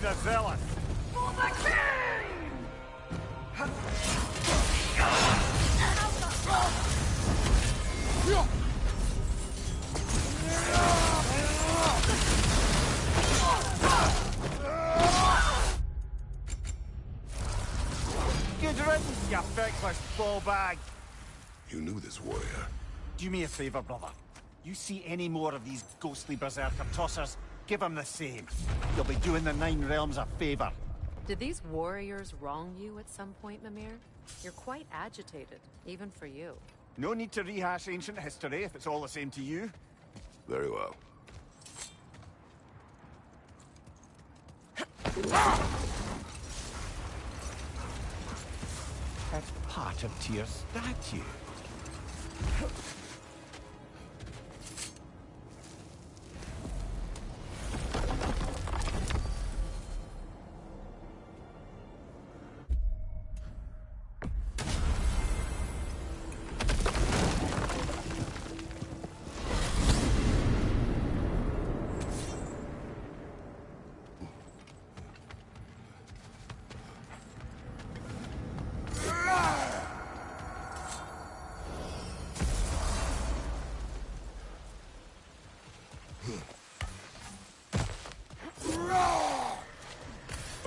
the zealous! For the king! Good riddance, you feckless ball bag! You knew this warrior. Do me a favor, brother. You see any more of these ghostly berserker tossers, give them the same. You'll be doing the Nine Realms a favor. Did these warriors wrong you at some point, Mimir? You're quite agitated, even for you. No need to rehash ancient history if it's all the same to you. Very well. That's part of Tyr's statue.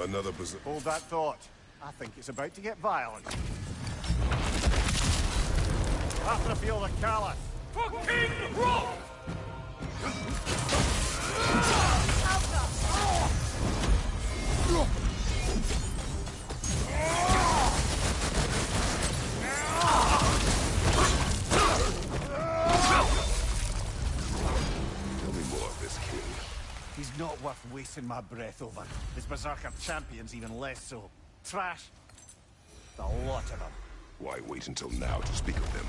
Another berserker. Hold that thought. I think it's about to get violent. After feel the callous. For King Rolf! Tell me more of this king. He's not worth wasting my breath over. His Berserker champions even less so. Trash. The lot of them. Why wait until now to speak of them?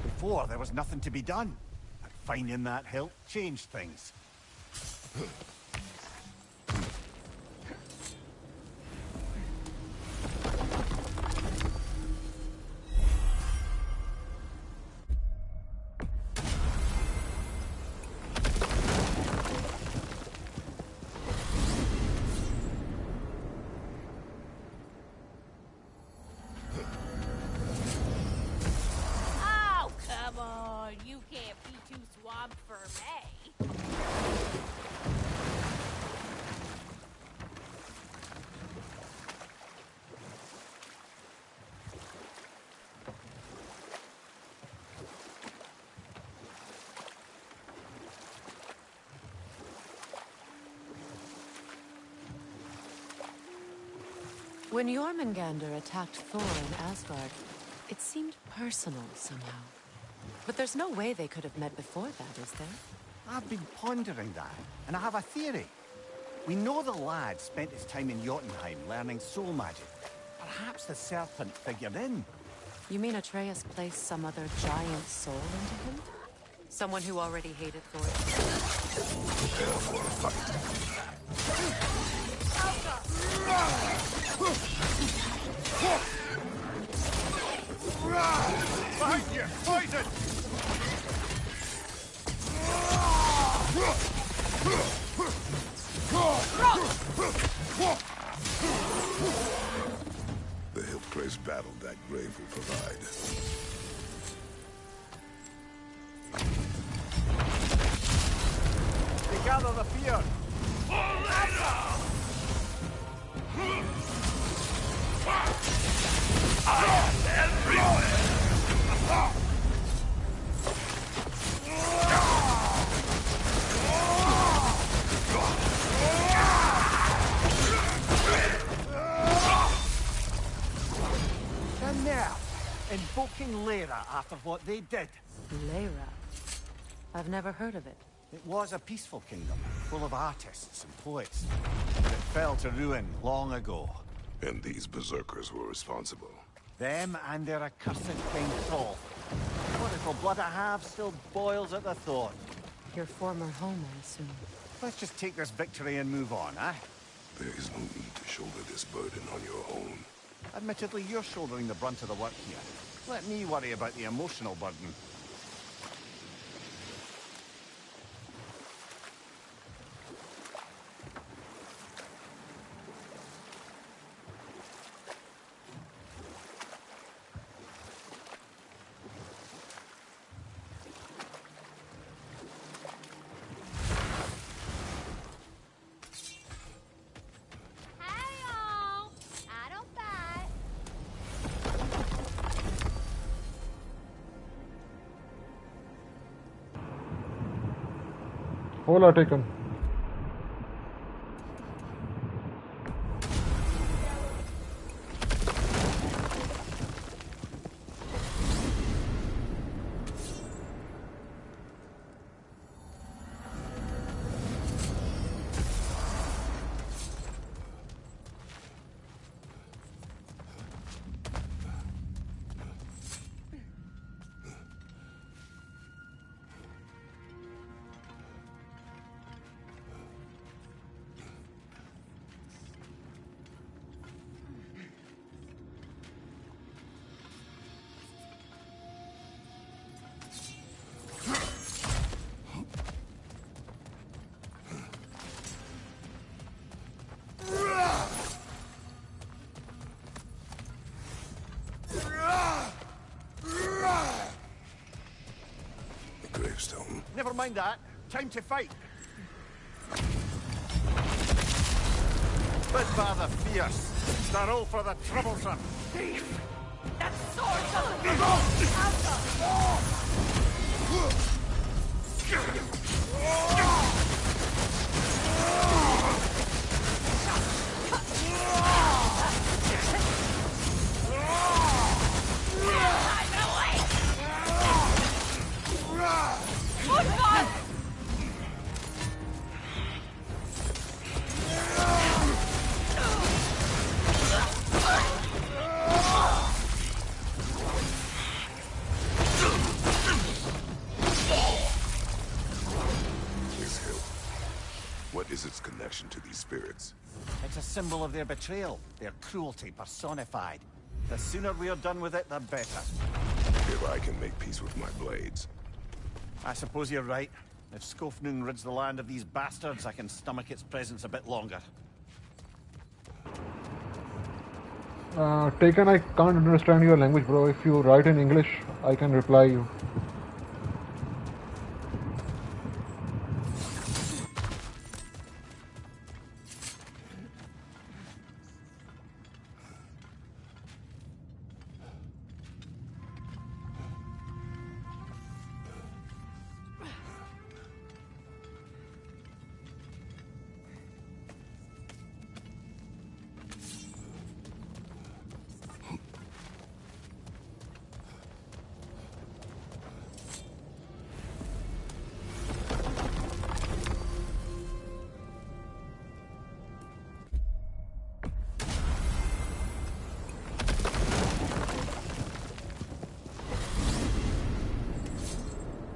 Before, there was nothing to be done. But finding that hilt changed things. Oh, come on. You can't be too swamped for me. When Jormungandr attacked Thor in Asgard, it seemed personal somehow. But there's no way they could have met before that, is there? I've been pondering that, and I have a theory. We know the lad spent his time in Jotunheim learning soul magic. Perhaps the serpent figured in. You mean Atreus placed some other giant soul into him? Someone who already hated Thor? Prepare for a fight. Behind you! Poison! The hilt-graced battle that grave will provide. They gather the fear! And now, invoking Lyra after what they did. Lyra. I've never heard of it. It was a peaceful kingdom, full of artists and poets. But it fell to ruin long ago. And these berserkers were responsible. Them and their accursed King Thrall. What little blood I have still boils at the thought. Your former home, I assume. Let's just take this victory and move on, eh? There is no need to shoulder this burden on your own. Admittedly, you're shouldering the brunt of the work here. Let me worry about the emotional burden. Hola, taken. Gravestone. Never mind that. Time to fight. Bit rather fierce. They're all for the troublesome. Thief! That sword doesn't What is its connection to these spirits? It's a symbol of their betrayal, their cruelty personified. The sooner we're done with it, the better. If I can make peace with my blades. I suppose you're right. If Skofnung rids the land of these bastards, I can stomach its presence a bit longer. Taken, I can't understand your language, bro. If you write in English, I can reply you.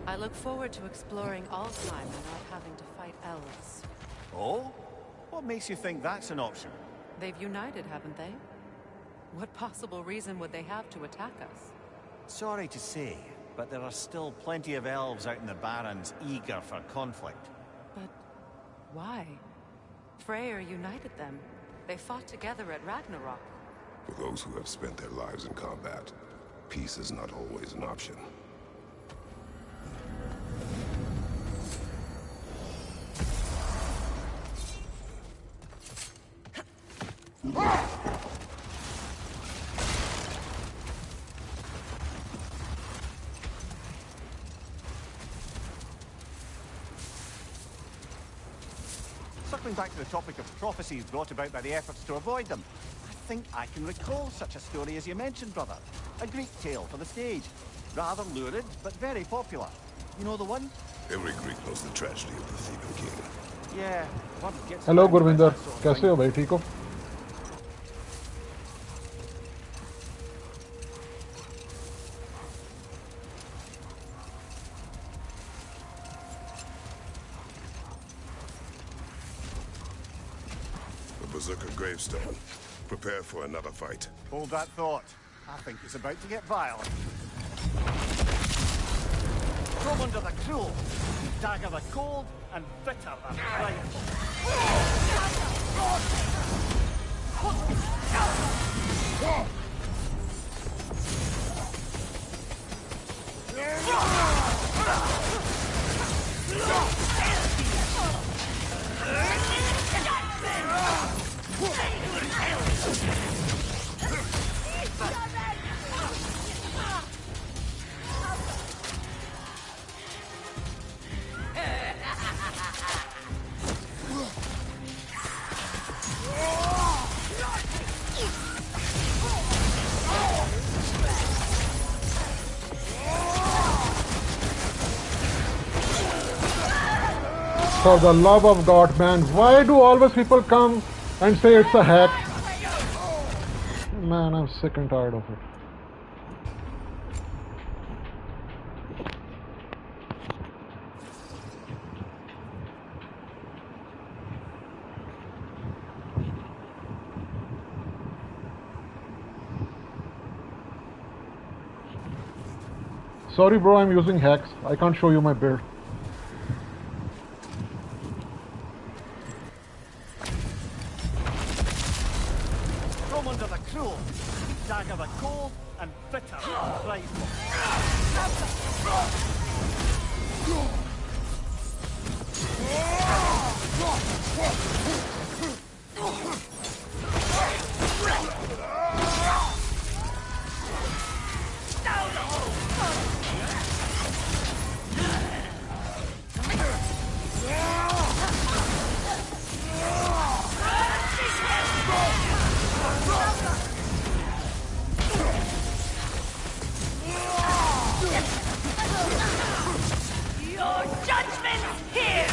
I look forward to exploring Alfheim and not having to fight elves. Oh? What makes you think that's an option? They've united, haven't they? What possible reason would they have to attack us? Sorry to say, but there are still plenty of elves out in the Barrens eager for conflict. But why? Freyr united them. They fought together at Ragnarok. For those who have spent their lives in combat, peace is not always an option. Circling back to the topic of prophecies brought about by the efforts to avoid them, I think I can recall such a story as you mentioned, brother. A Greek tale for the stage. Rather lurid, but very popular. You know the one? Every Greek knows the tragedy of the Theban king. Yeah, one gets... Hello, around about Gurvinder. that sort of कैसे thing. हो भाई? ठीक हो? The Berserker gravestone. Prepare for another fight. Hold that thought. I think it's about to get violent. From under the cruel, dagger the cold, and bitter the frightful. For the love of God, man, why do always people come and say it's a hack? Man, I'm sick and tired of it. Sorry bro, I'm using hacks. I can't show you my build. From under the cruel, dagger the cold, and bitter right. Your judgment's here!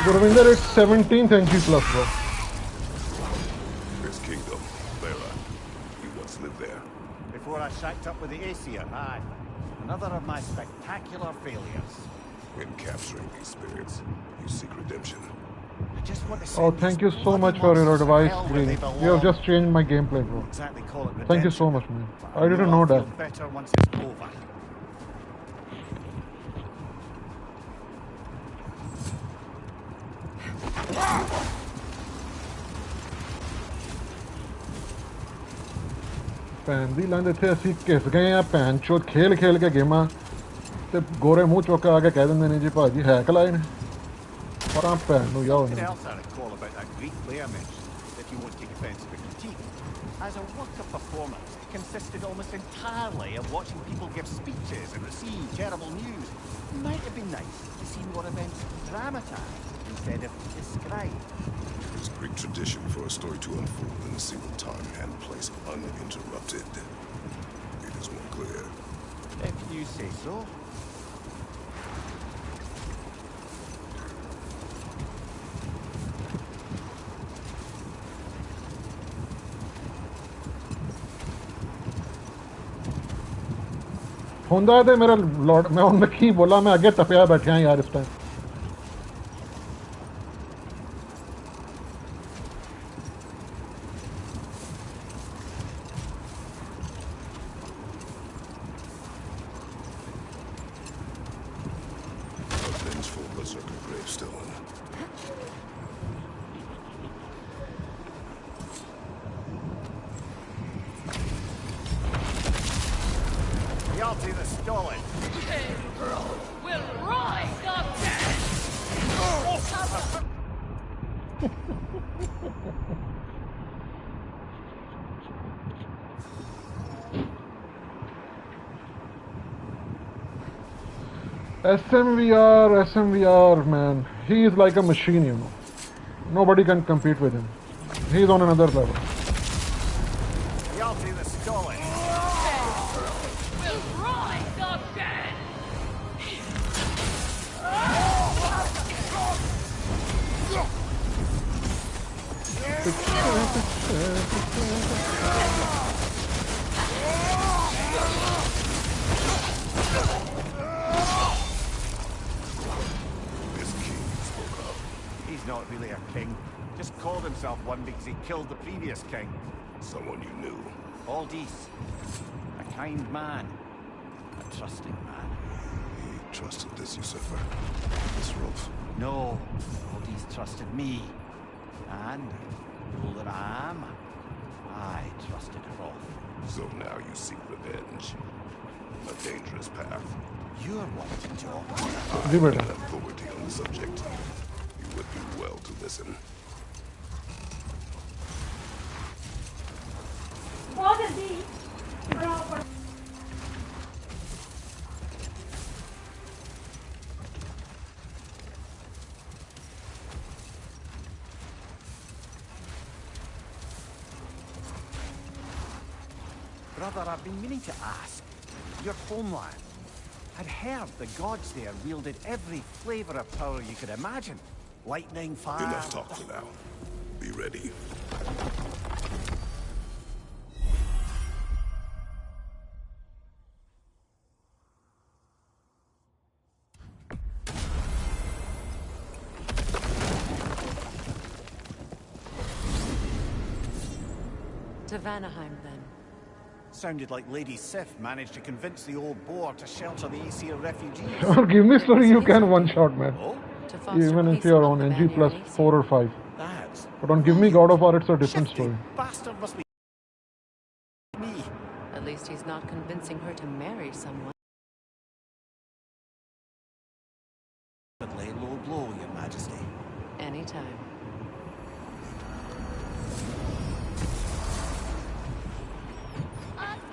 Gurvinder, it's 17th entry plus, bro. This kingdom, Vera. You once lived there. Before I shacked up with the Aesir, aye. Another of my spectacular failures. In capturing these spirits, you seek redemption. I just want to Oh, send thank you these so much bloody for your monsters to advice, hell where Green. they You have belong. just changed my gameplay, bro. Exactly call it Thank you so redemption, much, man. but I didn't know I'll that. feel better once it's over. ਭੈਣ ਦੀ ਲੰਦ ਇੱਥੇ ਅਸੀਂ ਘਿਸ ਗਏ ਆ ਭੈਣ ਚੋਦ ਖੇਲ ਖੇਲ ਕੇ ਗੇਮਾਂ ਤੇ ਗੋਰੇ ਮੂੰਹ ਚੁੱਕ ਕੇ ਆ ਕੇ ਕਹਿ ਦਿੰਦੇ ਨੇ ਜੀ ਭਾਜੀ ਹੈਕ ਲਾਏ ਨੇ ਪਰਾਂ ਭੈਣ ਨੂੰ ਜਾਓ Something else I recall about that Greek player mentioned, if you won't take offence at the critique. As a work of performance, it consisted almost entirely of watching people give speeches and receive terrible news. It might have been nice to see more events dramatised instead of described. It's Greek tradition for a story to unfold in a single time and place uninterrupted. It is more clear. If you say so. ਹੁੰਦਾ ਤੇ ਮੇਰਾ load ਮੈਂ ਹੁਣ ਕੀ ਬੋਲਾਂ ਮੈਂ ਅੱਗੇ ਟਪਿਆ ਬੈਠਿਆ ਯਾਰ ਇਸ time A vengeful berserker gravestone. Yalti the Stolid. Will rise up dead! SMVR, man. He is like a machine, you know. Nobody can compete with him. He's on another level. Yalti the Stolid. Will rise up dead! This king you spoke of. He's not really a king. Just called himself one because he killed the previous king. Someone you knew. Aldis. A kind man. A trusting man. He trusted this usurper. This Rolf. No, Aldis trusted me. And, fool that I am, I trusted Rolf. So now you seek revenge. A dangerous path. You're wanting to ji I beta have authority on the subject. You would do well to listen. बहुत जल्दी। 「Brother, I've been meaning to ask. Your homeland. I'd heard the gods there wielded every flavor of power you could imagine. Lightning, fire... Enough talk for now. Be ready. To Vanaheim, then. Sounded like Lady Sif managed to convince the old boar to shelter the Aesir refugees. Or give me story you can one shot, man. Oh? To foster Even if peace you're among on the NG plus Vanir Aesir. 4 or 5. That's... But on Give Me God of War, it's a different Shifty story. bastard must be... me. At least he's not convincing her to marry someone. But lay low blow, your majesty. Anytime.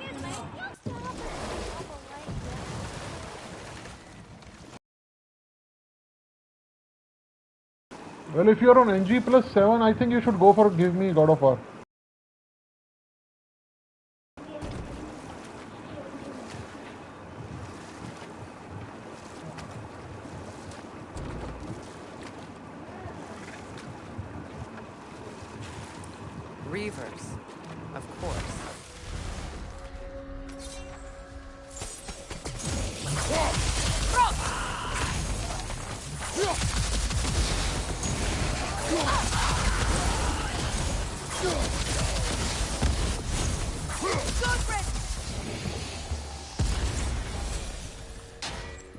Excuse me. You'll stop it. Awful like that. Well, if you're on NG plus 7, I think you should go for Give Me God of War. Reavers. Of course.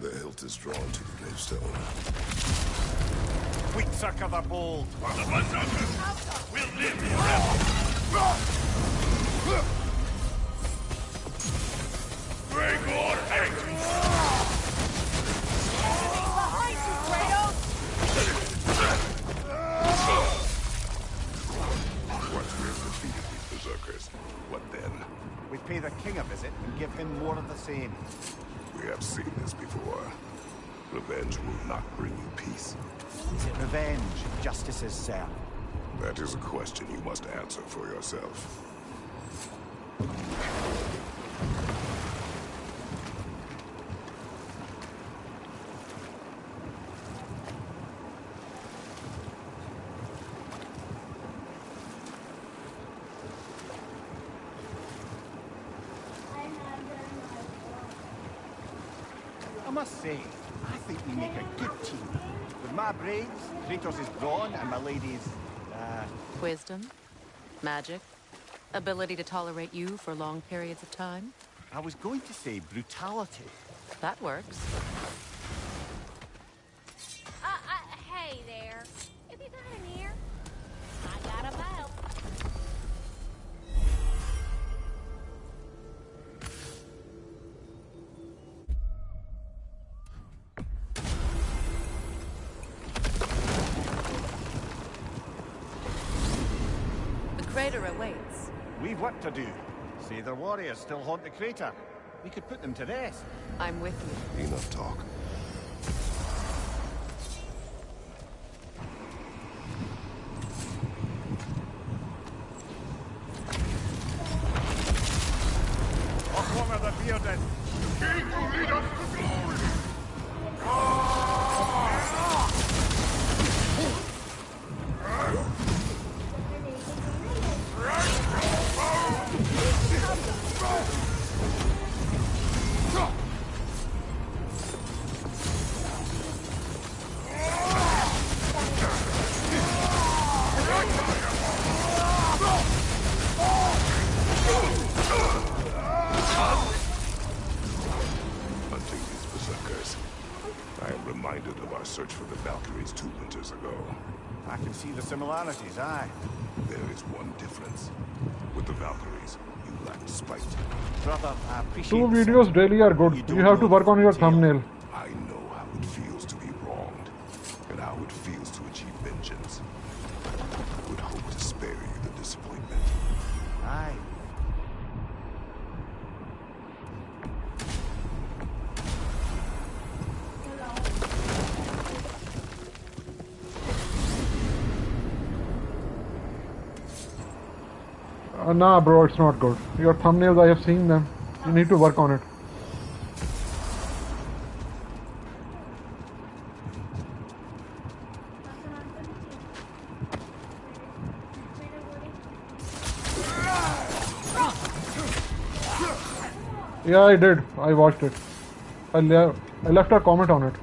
The hilt is drawn to the gravestone. We Berserker the bold. The Berserkers will live forever. Break or hang. Behind you, Kratos! Once we have defeated these berserkers, what then? We pay the king a visit and give him more of the same. We have seen this before. Revenge will not bring you peace. Is it revenge justice's serve? That is a question you must answer for yourself. I must say, I think we make a good team. With my braids, Kratos' brawn, and my lady's, Wisdom, magic, ability to tolerate you for long periods of time. I was going to say brutality. That works. Hey there. If you got an ear, I got a mouth. The crater awaits. We've work to do. Say their warriors still haunt the crater. We could put them to rest. I'm with you. Enough talk. Off one of the bearded. King will lead us to glory. Hunting these berserkers. I am reminded of our search for the Valkyries 2 winters ago. I can see the similarities, aye. There is one difference. With the Valkyries, you lacked spite. Brother, I appreciate 2 the videos sentiment. daily are good. don't You have to know work on your the detail. thumbnail. I know how it feels to be wronged, and how it feels to achieve vengeance. I would hope to spare you the disappointment. Aye. Nah, bro, it's not good. Your thumbnails, I have seen them. You need to work on it. Yeah, I did. I watched it. I left a comment on it.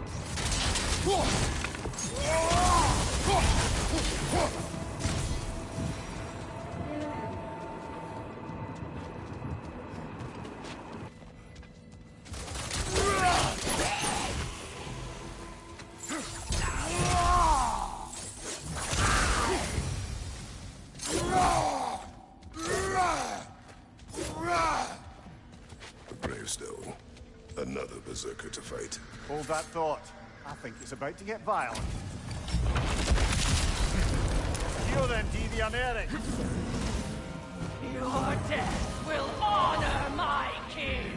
Gravestone. Another berserker to fight. Hold that thought. I think it's about to get violent. Here then, Devianeric. Your death will honor my king!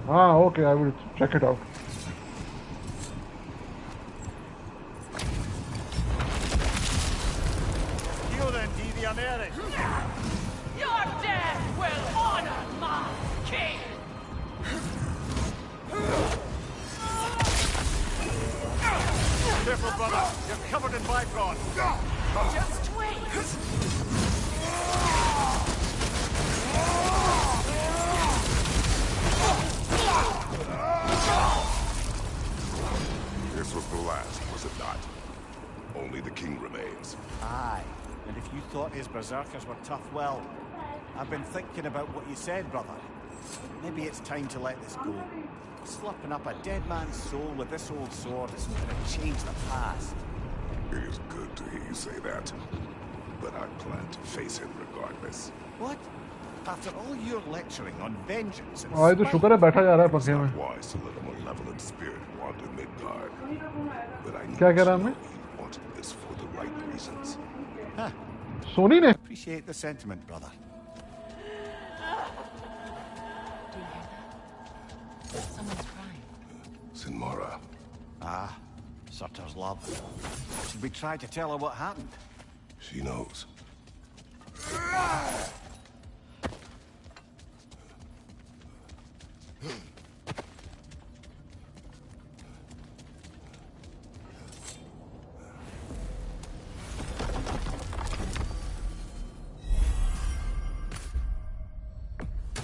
Ah, okay, I will check it out. Here then, Devianeric. Your death will honor my king! Careful, brother. You're covered in Bifron. Just wait! This was the last, was it not? Only the king remains. Aye, and if you thought his berserkers were tough, well, I've been thinking about what you said, brother. Maybe it's time to let this go. Slurping up a dead man's soul with this old sword isn't going to change the past. It is good to hear you say that. But I plan to face him regardless. What? After all your lecturing on vengeance and आज तो spite, शुक्र है बैठा जा रहा है It's पंखे में. not wise to let a malevolent spirit wander Midgard. But I need क्या कह to रहा है know मैं? he wanted this for the right reasons. Huh. Soni ने. Appreciate the sentiment, brother. Do you hear that? Someone's crying. Sinmara, Ah, Surtur's love. Should we try to tell her what happened? she knows.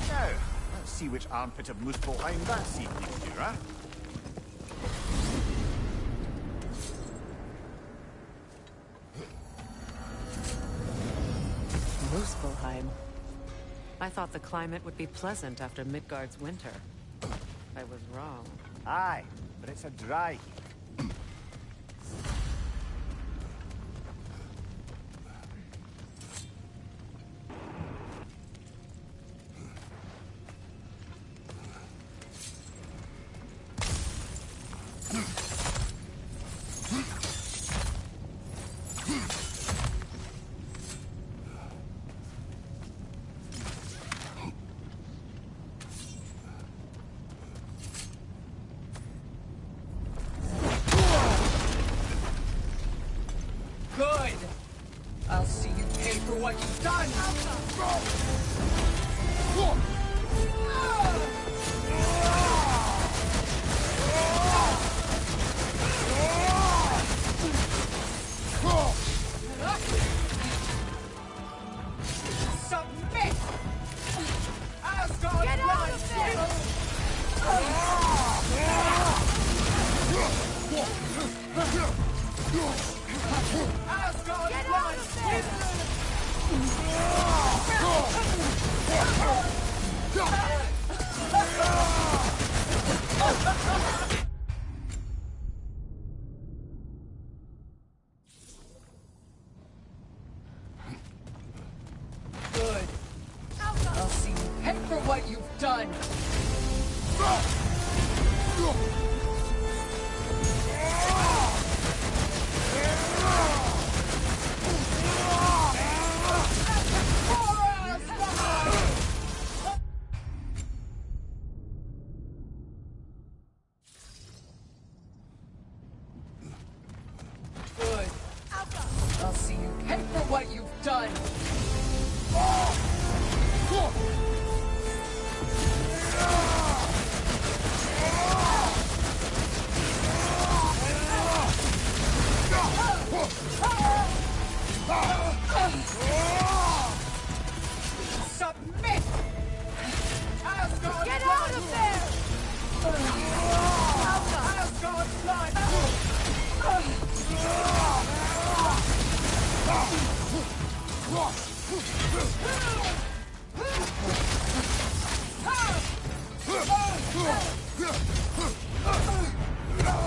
Now, let's see which armpit of Muspelheim that seed gives you, huh? Muspelheim. I thought the climate would be pleasant after Midgard's winter. I was wrong. Aye, but it's a dry heat. Good! I'll see you pay for what you've done! Submit! Asgard, Get out of there! Asgard, Get out of there! Good. I'll see you pay for what you've done!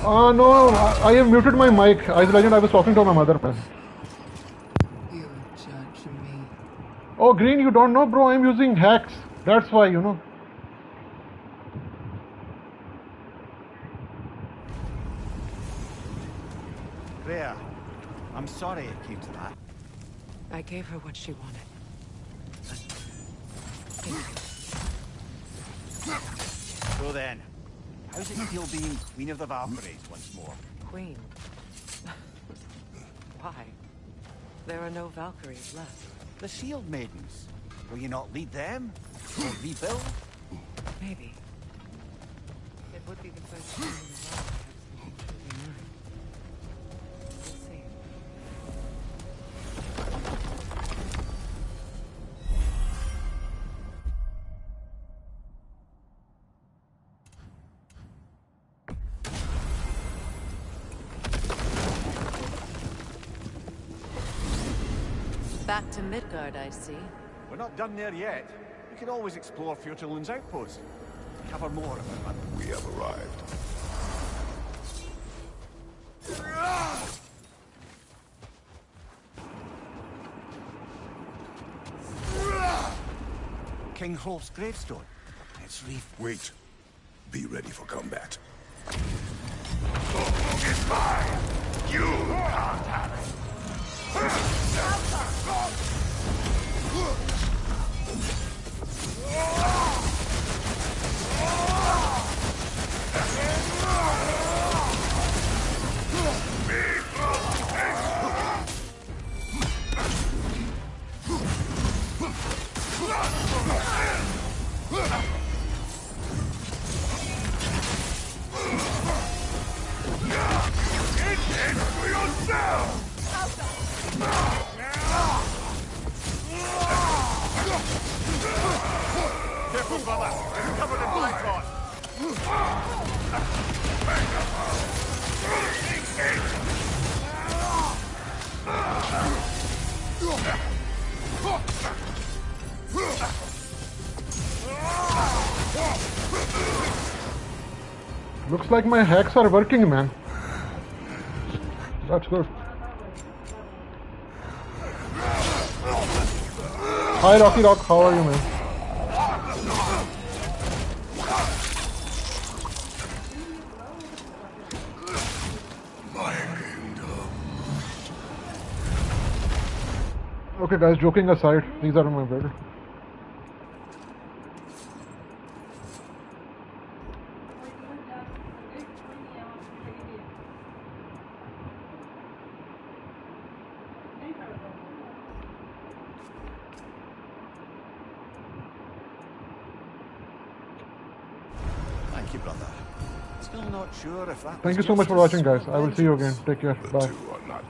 Oh no, I have muted my mic. Ice Legend, I was talking to my mother, man. You judge me. Oh, Green, you don't know, bro. I'm using hacks. That's why, you know. Rhea, I'm sorry it came to that. I gave her what she wanted. So then, how's it feel being Queen of the Valkyries once more? Queen. Why? There are no Valkyries left. The Shield Maidens. Will you not lead them? Or rebuild? Maybe. It would be the first time in a while to have something truly mine. We'll see. Back to Midgard, I see. We're not done there yet. We can always explore Fjortulund's outpost. Cover more about that. We have arrived. King Hrolf's gravestone. It's reef. Wait. Be ready for combat. It's mine! You can't have it! Careful, brother. It's covered in black rot. Looks like my hacks are working, man. That's good. Hi, Rocky Rock. How are you, man? My kingdom. Okay, guys, joking aside, these are my bed. Thank you, brother. Still not sure if that. Thank you so much for watching, guys. I will see you again. Take care. The Bye. two are not